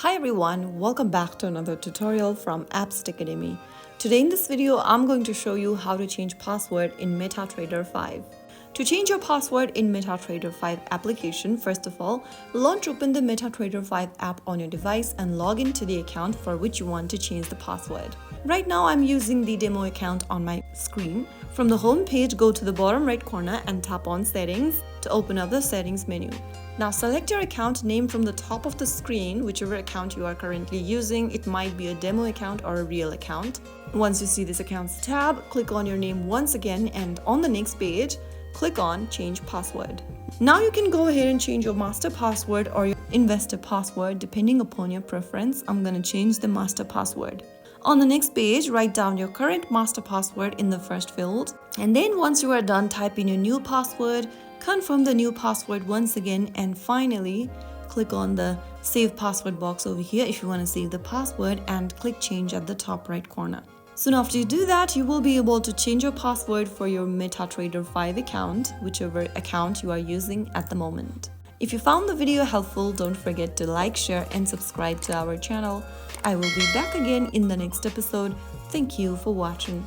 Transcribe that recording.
Hi everyone, welcome back to another tutorial from Apps Academy. Today in this video, I'm going to show you how to change password in MetaTrader 5. To change your password in MetaTrader 5 application, first of all, launch open the MetaTrader 5 app on your device and log into the account for which you want to change the password. Right now, I'm using the demo account on my screen. From the home page, go to the bottom right corner and tap on Settings to open up the Settings menu. Now select your account name from the top of the screen, whichever account you are currently using. It might be a demo account or a real account. Once you see this accounts tab, click on your name once again and on the next page, click on Change Password. Now you can go ahead and change your master password or your investor password depending upon your preference. I'm going to change the master password. On the next page, write down your current master password in the first field. And then once you are done, type in your new password, confirm the new password once again, and finally click on the Save Password box over here if you want to save the password and click Change at the top right corner. Soon after you do that, you will be able to change your password for your MetaTrader 5 account, whichever account you are using at the moment. If you found the video helpful, don't forget to like, share and subscribe to our channel. I will be back again in the next episode. Thank you for watching.